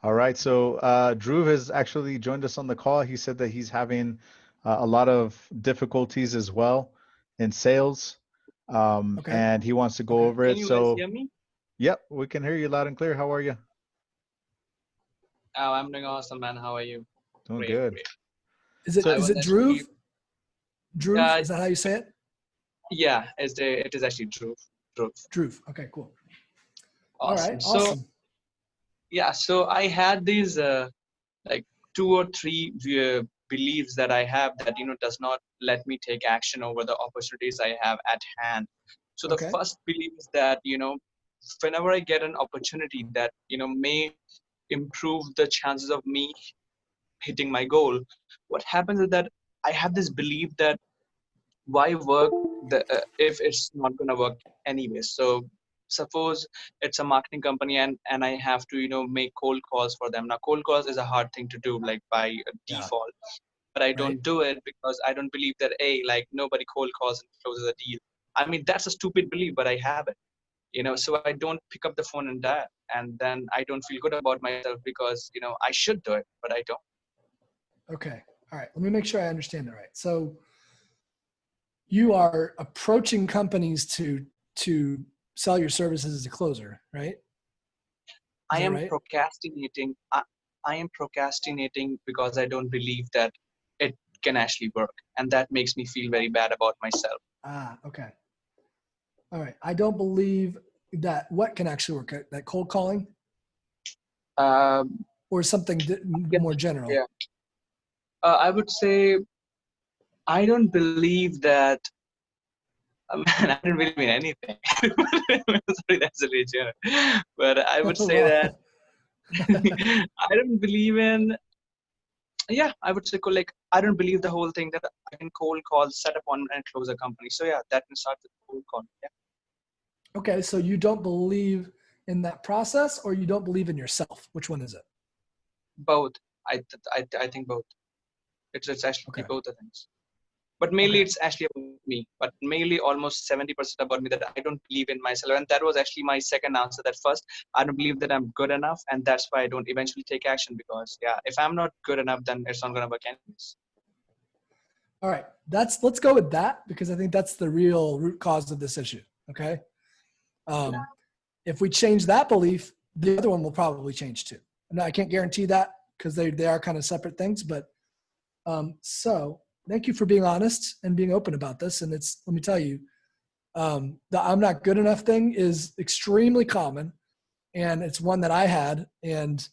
All right. So Dhruv has actually joined us on the call. He said that he's having a lot of difficulties as well in sales, Okay. and he wants to go Okay. over Can it. you guys So, hear me? yep, we can hear you loud and clear. How are you? Oh, I'm doing awesome, man. How are you? Doing Great, good. great. Is it So, I is was it actually, Dhruv? Dhruv? uh, Is that how you say it? yeah, it is actually true. True. Dhruv. Okay, cool. All right, Awesome. So, awesome. yeah, so I had these like two or three beliefs that I have that, does not let me take action over the opportunities I have at hand. So the Okay. first belief is that, whenever I get an opportunity that, may improve the chances of me hitting my goal, what happens is that I have this belief that why work if it's not going to work anyway. So suppose it's a marketing company and I have to make cold calls for them. Now cold calls is a hard thing to do, like by Yeah. default, but I Right. don't do it because I don't believe that like nobody cold calls and closes a deal. I mean, that's a stupid belief, but I have it. So I don't pick up the phone and dial, and then I don't feel good about myself because I should do it, but I don't. Okay. All right. Let me make sure I understand that right. So you are approaching companies to sell your services as a closer, right? Is I that am right? procrastinating. I am procrastinating because I don't believe that it can actually work, and that makes me feel very bad about myself. Ah, okay. All right. I don't believe that what can actually work, that cold calling Um, or something yeah, more general. yeah. I would say I don't believe that. Man, I don't believe in anything. Sorry, that's a region. But I would say that Well, I don't believe in. Yeah, I would say like I don't believe the whole thing that I can cold call, set up on and close a company. So yeah, that can start with cold call. Yeah, okay. So you don't believe in that process or you don't believe in yourself. Which one is it? both. I think both. It's actually Okay. both the things. But mainly Okay. it's actually about me. But mainly almost 70% about me that I don't believe in myself. And that was actually my second answer. That first, I don't believe that I'm good enough, and that's why I don't eventually take action because yeah, if I'm not good enough, then it's not gonna work anyways. All right. Let's go with that because I think that's the real root cause of this issue. Okay. Yeah. If we change that belief, the other one will probably change too. Now I can't guarantee that because they are kind of separate things, but so thank you for being honest and being open about this. And let me tell you, the I'm not good enough thing is extremely common. And it's one that I had, and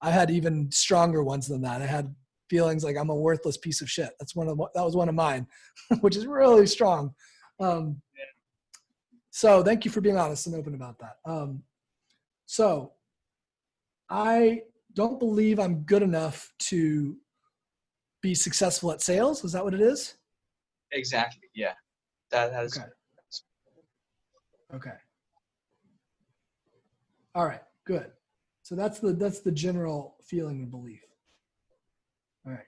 I had even stronger ones than that. I had feelings like I'm a worthless piece of shit. That was one of mine, which is really strong. Um, so thank you for being honest and open about that. So I don't believe I'm good enough to be successful at sales. Is that what it is? Exactly. Yeah. That has. Okay. Okay. All right. Good. So that's the general feeling and belief. All right.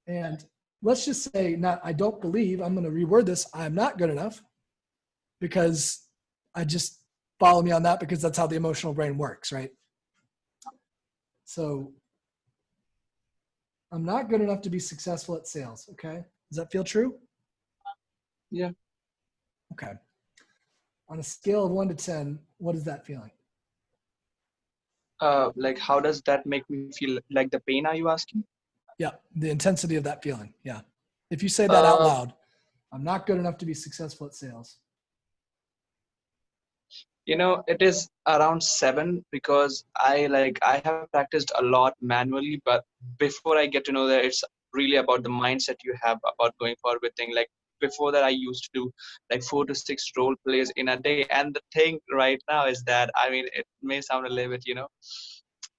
And let's just say I don't believe, I'm going to reword this. I'm not good enough because I just follow me on that because that's how the emotional brain works. Right. So I'm not good enough to be successful at sales. Okay. Does that feel true? Yeah. Okay. On a scale of 1 to 10, what is that feeling? Like how does that make me feel? Like the pain? Are you asking? Yeah. The intensity of that feeling. Yeah. If you say that out Uh, loud, I'm not good enough to be successful at sales. it is around 7 because I have practiced a lot manually, but before I get to know that it's really about the mindset you have about going forward with things. Like before that, I used to do like 4 to 6 role plays in a day, and the thing right now is that I mean it may sound a little bit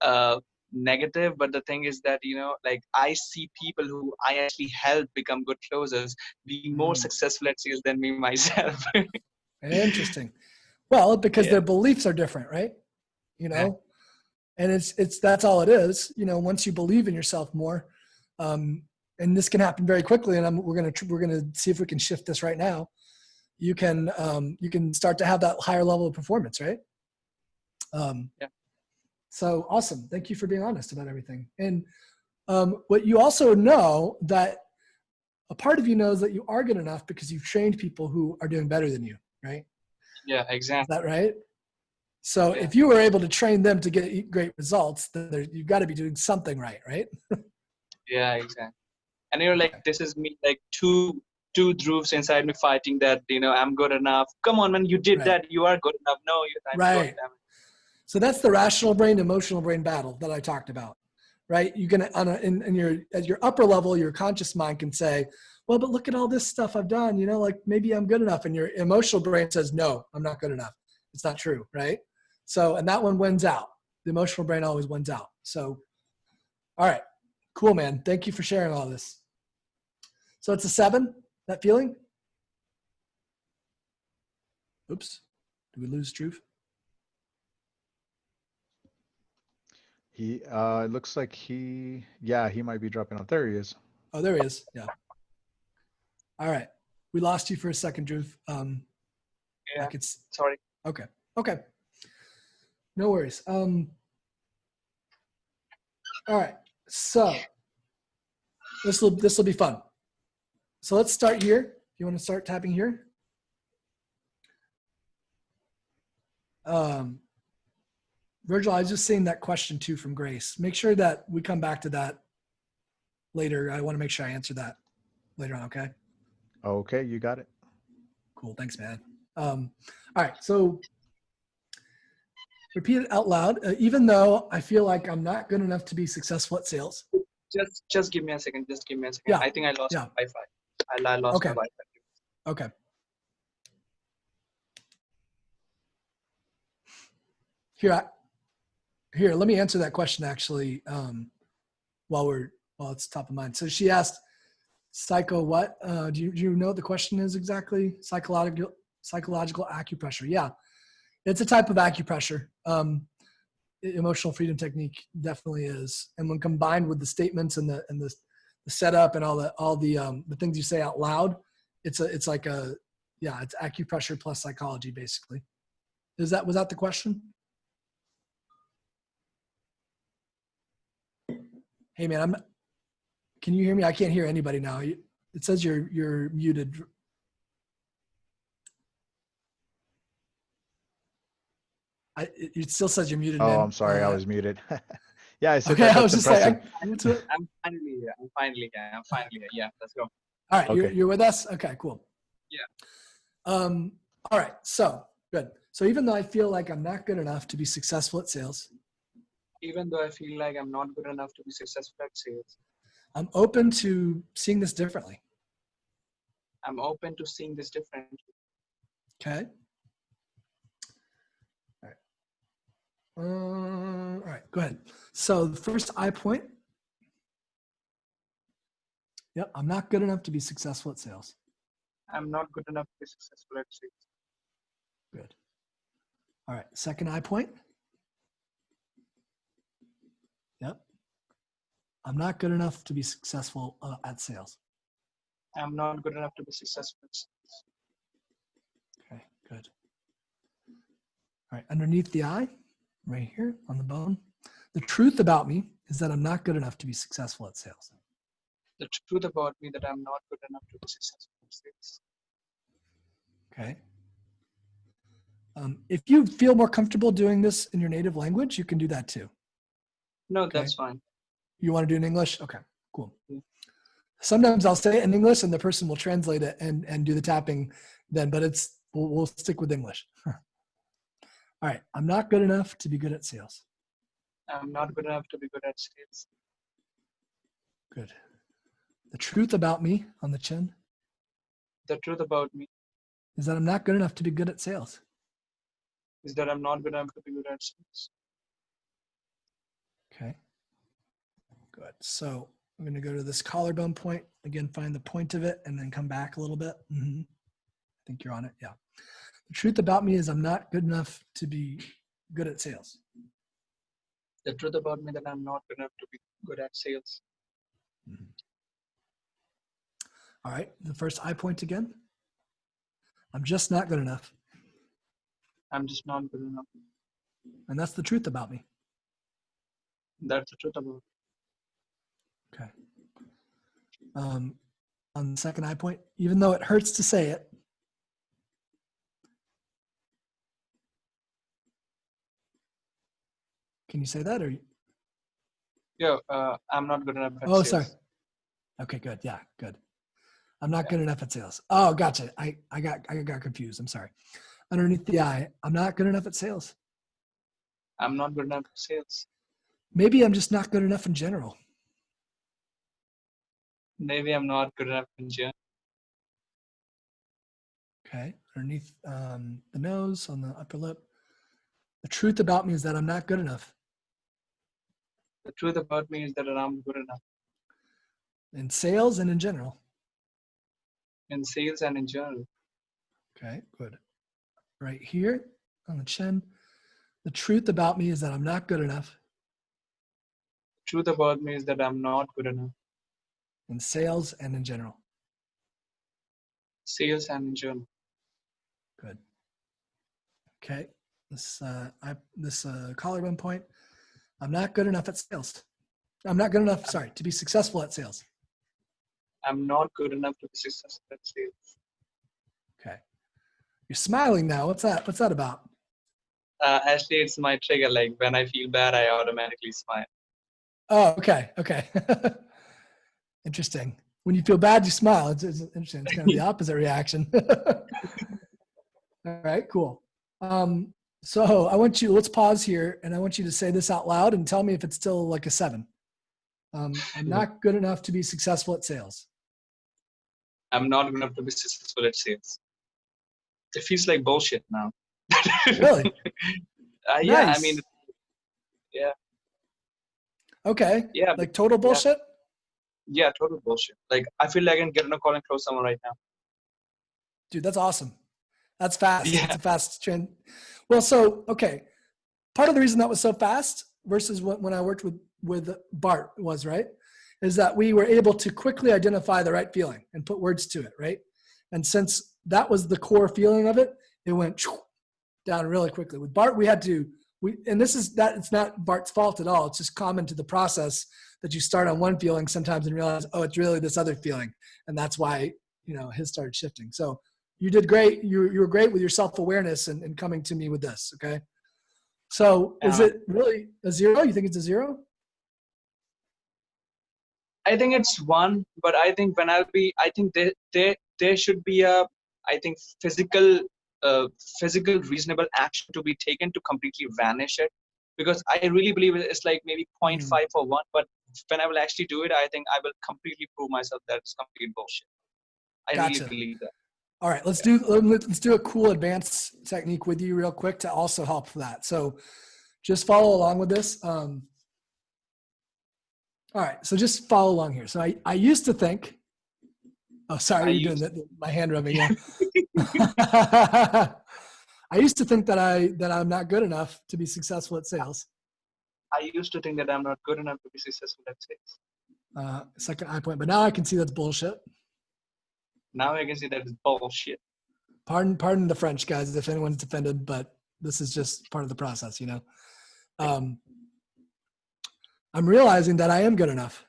uh, negative, but the thing is that like I see people who I actually help become good closers being more successful at sales than me myself. Interesting. Well, because Yeah. their beliefs are different, right? And that's all it is. Once you believe in yourself more, and this can happen very quickly. And we're gonna see if we can shift this right now. You can start to have that higher level of performance, right? Yeah. So awesome. Thank you for being honest about everything. And what you also know that a part of you knows that you are good enough because you've trained people who are doing better than you, right? Yeah, Is exactly. that right? So Yeah. if you were able to train them to get great results, then you've got to be doing something right, right? Yeah, exactly. And like, this is me, like two Dhruves inside me fighting that, I'm good enough. Come on, man, you did Right. that. You are good enough. No, I'm good. Right. So that's the rational brain, emotional brain battle that I talked about, right? You're gonna at your upper level, your conscious mind can say, well, but look at all this stuff I've done, like maybe I'm good enough. And your emotional brain says, no, I'm not good enough. It's not true, right? So, and that one wins out. The emotional brain always wins out. So, all right, cool, man. Thank you for sharing all this. So it's a 7, that feeling? Oops, did we lose Truth? It looks like he might be dropping out. There he is. Oh, there he is. Yeah. All right. We lost you for a second, Drew. Yeah. Like it's Sorry. okay. Okay. No worries. All right. So this will be fun. So let's start here. You want to start tapping here? Virgil, I was just seeing that question too from Grace. Make sure that we come back to that later. I want to make sure I answer that later on. Okay. Okay, you got it. Cool. Thanks, man. All right. So repeat it out loud. Even though I feel like I'm not good enough to be successful at sales. Just give me a second. Just give me a second. Yeah. I think I lost Yeah. my Wi-Fi. I lost Okay. my Wi-Fi. Okay. Here, let me answer that question actually while it's top of mind. So she asked, psycho what? Do you know what the question is exactly? Psychological acupressure. Yeah, it's a type of acupressure. Emotional freedom technique definitely is, and when combined with the statements and the setup and all the things you say out loud, it's acupressure plus psychology basically. Was that the question? Hey man, can you hear me? I can't hear anybody now. It says you're muted. It still says you're muted, Oh, man. I'm sorry, I was muted. Yeah, I said Okay, I that's was just impressive. like, I'm finally here. Yeah, let's go. all right, Okay. you're with us? Okay, cool. Yeah. All right, so good. So even though I feel like I'm not good enough to be successful at sales, Even though I feel like I'm not good enough to be successful at sales, I'm open to seeing this differently. I'm open to seeing this differently. Okay. All right, go ahead. So the first I point. Yep, I'm not good enough to be successful at sales. I'm not good enough to be successful at sales. Good. All right, second I point. Yep. I'm not good enough to be successful at sales. I'm not good enough to be successful at sales. Okay, good. All right, underneath the eye, right here on the bone, the truth about me is that I'm not good enough to be successful at sales. The truth about me that I'm not good enough to be successful at sales. Okay. If you feel more comfortable doing this in your native language, you can do that too. No, Okay. that's fine. You want to do it in English? Okay, cool. Yeah. Sometimes I'll say it in English and the person will translate it and do the tapping then, but we'll stick with English. All right. I'm not good enough to be good at sales. I'm not good enough to be good at sales. Good. The truth about me on the chin The truth about me is that I'm not good enough to be good at sales. is that I'm not good enough to be good at sales. Okay. Good. So I'm going to go to this collarbone point. Again, find the point of it and then come back a little bit. I think you're on it. Yeah. The truth about me is I'm not good enough to be good at sales. The truth about me that I'm not good enough to be good at sales. All right. The first I point again. I'm just not good enough. I'm just not good enough. And that's the truth about me. That's the truth about it. Okay. On the second high point, even though it hurts to say it. Can you say that or? Yeah, I'm not good enough at Oh, sales. sorry. Okay, good. Yeah, good. I'm not good enough at sales. Oh, gotcha. I got confused. I'm sorry. Underneath the I, I'm not good enough at sales. I'm not good enough at sales. Maybe I'm just not good enough in general. Maybe I'm not good enough in general. Okay. Underneath the nose, on the upper lip. The truth about me is that I'm not good enough The truth about me is that I'm good enough in sales and in general. in sales and in general. Okay, good. Right here on the chin. The truth about me is that I'm not good enough The truth about me is that I'm not good enough. in sales and in general. Sales and in general. Good. Okay. This collarbone point. I'm not good enough at sales. I'm not good enough, sorry, to be successful at sales. I'm not good enough to be successful at sales. Okay. You're smiling now. What's that? What's that about? Actually, it's my trigger. Like when I feel bad, I automatically smile. Oh, okay. Okay. Interesting. When you feel bad, you smile. It's interesting. It's kind of the opposite reaction. All right, cool. So I want you, let's pause here and I want you to say this out loud and tell me if it's still like a 7. I'm not good enough to be successful at sales. I'm not good enough to be successful at sales. It feels like bullshit now. Really? Yeah, Nice. I mean, yeah. Okay. Yeah. Like total bullshit? Yeah, total bullshit. Like I feel like I can get on a call and close someone right now. Dude, that's awesome. That's fast. Yeah. That's a fast trend. Well, so, okay. Part of the reason that was so fast versus when I worked with Bart was, right, is that we were able to quickly identify the right feeling and put words to it, right? And since that was the core feeling of it, it went down really quickly. With Bart, we had to, and this is that it's not Bart's fault at all. It's just common to the process that you start on one feeling sometimes and realize, oh, it's really this other feeling. And that's why, his started shifting. So you did great. You were great with your self-awareness and coming to me with this. Okay. So is it really a 0? You think it's a 0? I think it's 1, but I think I think there should be a, I think physical reasonable action to be taken to completely vanish it, because I really believe it's like maybe 0.5 or 1, but when I will actually do it, I think I will completely prove myself that it's complete bullshit. I Gotcha. really believe that. All right, let's do a cool advanced technique with you real quick to also help that. So just follow along with this. All right, so just follow along here. So I used to think, oh, sorry, you're doing my hand rubbing. Yeah. I used to think that I'm not good enough to be successful at sales. I used to think that I'm not good enough to be successful at sales. Second high point, but now I can see that's bullshit. Now I can see that it's bullshit. Pardon the French, guys, if anyone's offended, but this is just part of the process, I'm realizing that I am good enough.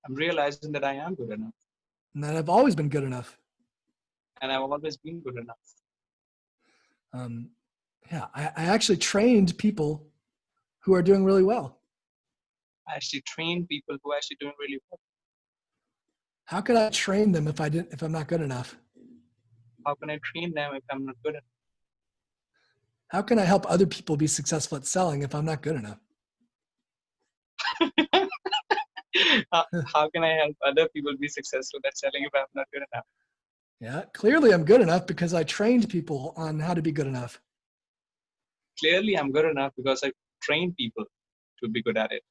I'm realizing that I am good enough. And that I've always been good enough. And I've always been good enough. I actually trained people who are doing really well. I actually train people who are actually doing really well. How could I train them if I'm not good enough? How can I train them if I'm not good enough? How can I help other people be successful at selling if I'm not good enough? How can I help other people be successful at selling if I'm not good enough? Yeah, clearly I'm good enough because I trained people on how to be good enough. Clearly I'm good enough because I trained people to be good at it.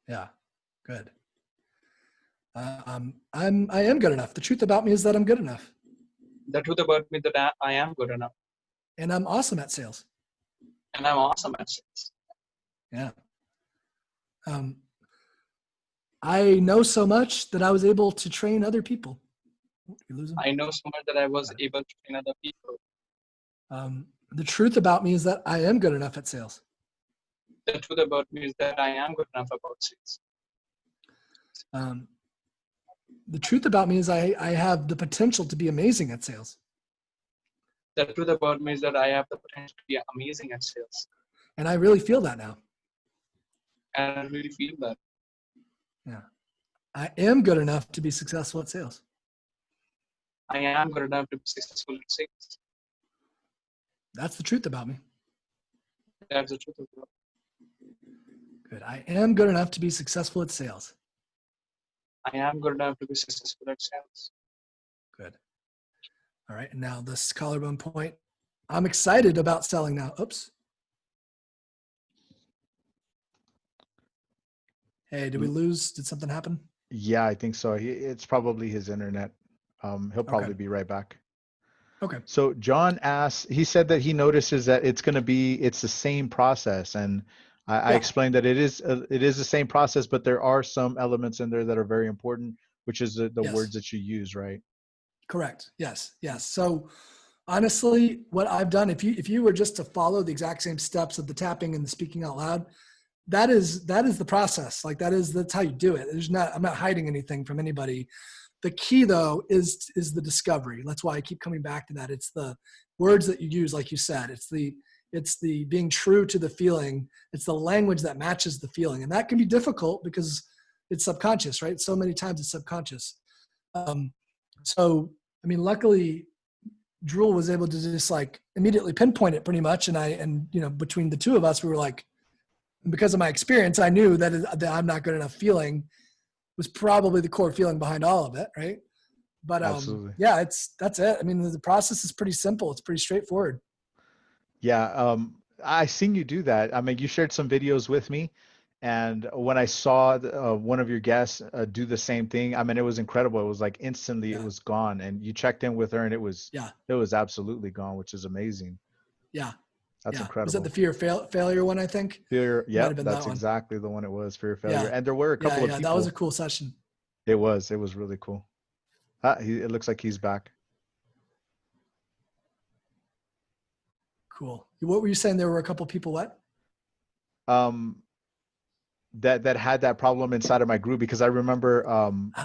Yeah, good. I am good enough. The truth about me is that I'm good enough. The truth about me is that I am good enough. And I'm awesome at sales. And I'm awesome at sales. Yeah. I know so much that I was able to train other people. You lose them? I know so much that I was able to train other people. The truth about me is that I am good enough at sales. The truth about me is that I am good enough about sales. The truth about me is I have the potential to be amazing at sales. The truth about me is that I have the potential to be amazing at sales. And I really feel that now. And I really feel that. Yeah. I am good enough to be successful at sales. I am good enough to be successful at sales. That's the truth about me. That's the truth about me. Good. I am good enough to be successful at sales. I am good enough to be successful at sales. Good. All right. And now this collarbone point. I'm excited about selling now. Oops. Hey, did we lose? Did something happen? Yeah, I think so. It's probably his internet. He'll probably be right back. Okay. So John asks, he said that he notices that it's the same process. And I explained that it is the same process, but there are some elements in there that are very important, which is the Yes. words that you use, right? Correct. Yes. Yes. So honestly, what I've done, if you were just to follow the exact same steps of the tapping and the speaking out loud, that is the process. Like that's how you do it. I'm not hiding anything from anybody. The key though is the discovery. That's why I keep coming back to that. It's the words that you use, like you said. It's the being true to the feeling. It's the language that matches the feeling, and that can be difficult because it's subconscious, right? So many times it's subconscious. So I mean, luckily, Drool was able to just like immediately pinpoint it pretty much, and between the two of us, we were like, because of my experience, I knew that I'm not good enough feeling was probably the core feeling behind all of it, right? But Absolutely. yeah, that's it. I mean, the process is pretty simple. It's pretty straightforward. Yeah, I seen you do that. I mean, you shared some videos with me, and when I saw one of your guests do the same thing, I mean, it was incredible. It was like instantly it was gone, and you checked in with her, and it was absolutely gone, which is amazing. Yeah, That's Was incredible. that the fear of failure one? I think. Fear, Might have yep, been that's that one. exactly the one it was, fear of failure. Yeah. And there were a couple of people. That was a cool session. It was really cool. It looks like he's back. Cool. What were you saying? There were a couple people what? That had that problem inside of my group, because I remember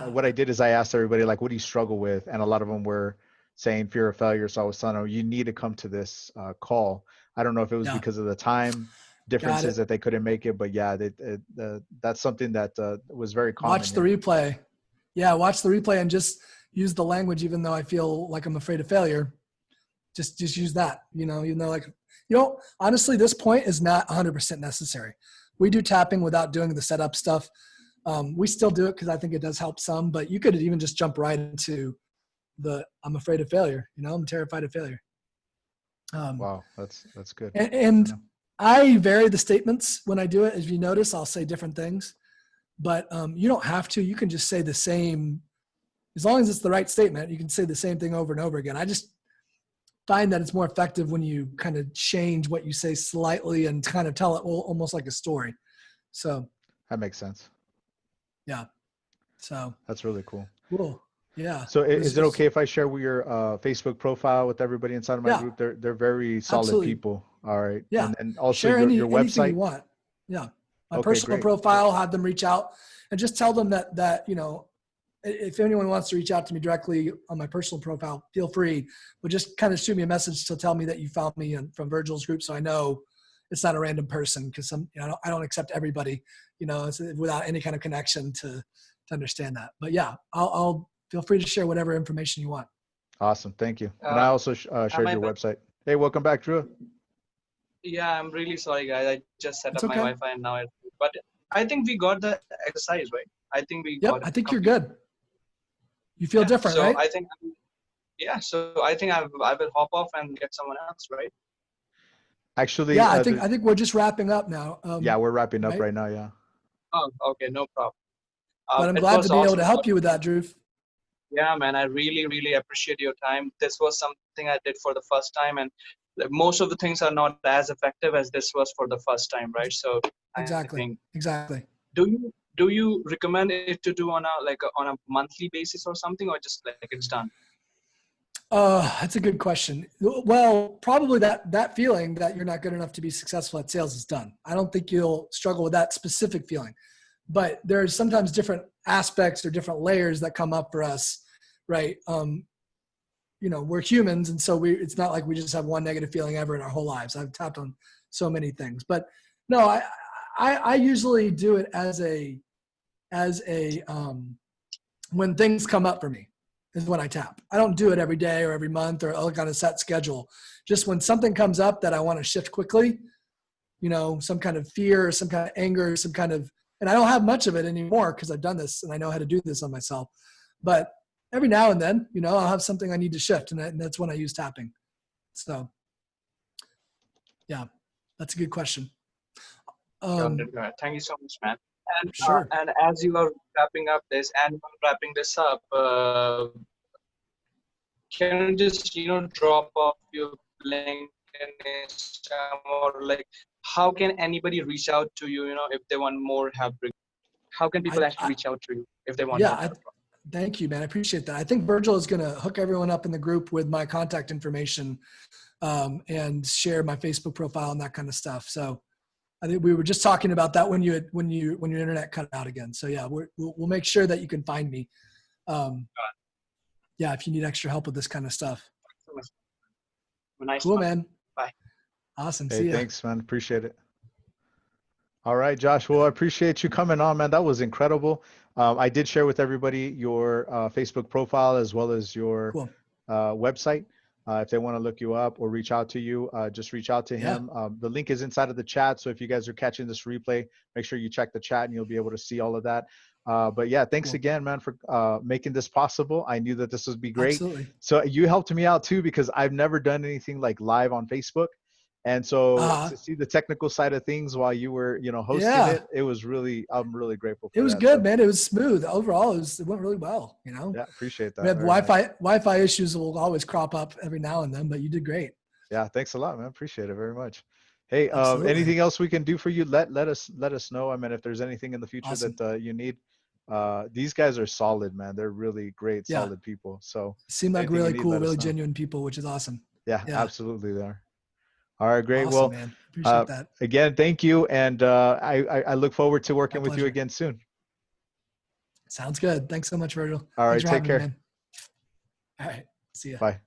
what I did is I asked everybody, like, what do you struggle with? And a lot of them were saying fear of failure. So I was telling them, you need to come to this call. I don't know if it was because of the time differences that they couldn't make it, but yeah, that's something that was very common. Watch the replay. Yeah, watch the replay and just use the language, even though I feel like I'm afraid of failure. Just use that, even though honestly, this point is not 100% necessary. We do tapping without doing the setup stuff. We still do it because I think it does help some, but you could even just jump right into I'm afraid of failure. I'm terrified of failure. Wow, that's good. And I vary the statements when I do it. As you notice, I'll say different things, but you don't have to. You can just say the same, as long as it's the right statement. You can say the same thing over and over again. I just find that it's more effective when you kind of change what you say slightly and kind of tell it almost like a story. So that makes sense. Yeah. So that's really cool. Cool. Yeah. So is it okay if I share your Facebook profile with everybody inside of my group? They're very solid people. All right. Yeah. And also share your website. Anything you want. Yeah. My personal profile, have them reach out and just tell them that if anyone wants to reach out to me directly on my personal profile, feel free, but just kind of shoot me a message to tell me that you found me from Virgil's group. So I know it's not a random person, because I don't accept everybody, without any kind of connection to understand that. But yeah, I'll feel free to share whatever information you want. Awesome. Thank you. And I also shared your website. Hey, welcome back, Drew. Yeah, I'm really sorry, guys. I just set up my Wi-Fi and now but I think we got the exercise, right? I think we got it. I think you're good. You feel different, right? So I think, I will hop off and get someone else, right? Actually, yeah, I think we're just wrapping up now. Yeah, we're wrapping up right now. Yeah. Oh, okay, no problem. But I'm glad to be able to help you with that, Drew. Yeah, man, I really, really appreciate your time. This was something I did for the first time, and most of the things are not as effective as this was for the first time, right? So exactly. Do you recommend it to do on a monthly basis or something, or just like it's done? That's a good question. Well, probably that feeling that you're not good enough to be successful at sales is done. I don't think you'll struggle with that specific feeling, but there's sometimes different aspects or different layers that come up for us, right? We're humans, and so it's not like we just have one negative feeling ever in our whole lives. I've tapped on so many things, but no, I usually do it as a when things come up for me is when I tap. I don't do it every day or every month or like on a set schedule. Just when something comes up that I want to shift quickly, some kind of fear, some kind of anger, and I don't have much of it anymore because I've done this and I know how to do this on myself. But every now and then, I'll have something I need to shift, and that's when I use tapping. So, yeah, that's a good question. Thank you so much, man. Sure. And as you are wrapping up this up, can you just drop off your link and Instagram, or like how can anybody reach out to you? If they want more help. How can people actually reach out to you if they want more help? Thank you, man. I appreciate that. I think Virgil is going to hook everyone up in the group with my contact information and share my Facebook profile and that kind of stuff. So I think we were just talking about that when your internet cut out again. So yeah, we'll make sure that you can find me. Yeah, if you need extra help with this kind of stuff. Nice. Cool, man. Bye. Awesome. Hey, see ya. thanks, man. Appreciate it. All right, Josh. Well, I appreciate you coming on, man. That was incredible. I did share with everybody your Facebook profile as well as your website. If they want to look you up or reach out to you, just reach out to him. The link is inside of the chat. So if you guys are catching this replay, make sure you check the chat and you'll be able to see all of that. But yeah, thanks again, man, for making this possible. I knew that this would be great. Absolutely. So you helped me out too, because I've never done anything like live on Facebook. And so to see the technical side of things while you were, hosting it was really, I'm really grateful for that. It was good, man. It was smooth. Overall, it went really well, Yeah, appreciate that. We have Wi-Fi issues will always crop up every now and then, but you did great. Yeah, thanks a lot, man. Appreciate it very much. Hey, anything else we can do for you? Let us know. I mean, if there's anything in the future that you need, these guys are solid, man. They're really great, solid people. So seem like really cool, really genuine people, which is awesome. Yeah, absolutely. They are. All right, great. Awesome, man. Appreciate that. Again, thank you. And I look forward to working with you again soon. Sounds good. Thanks so much, Virgil. All right, take care. Me, man. All right. See ya. Bye.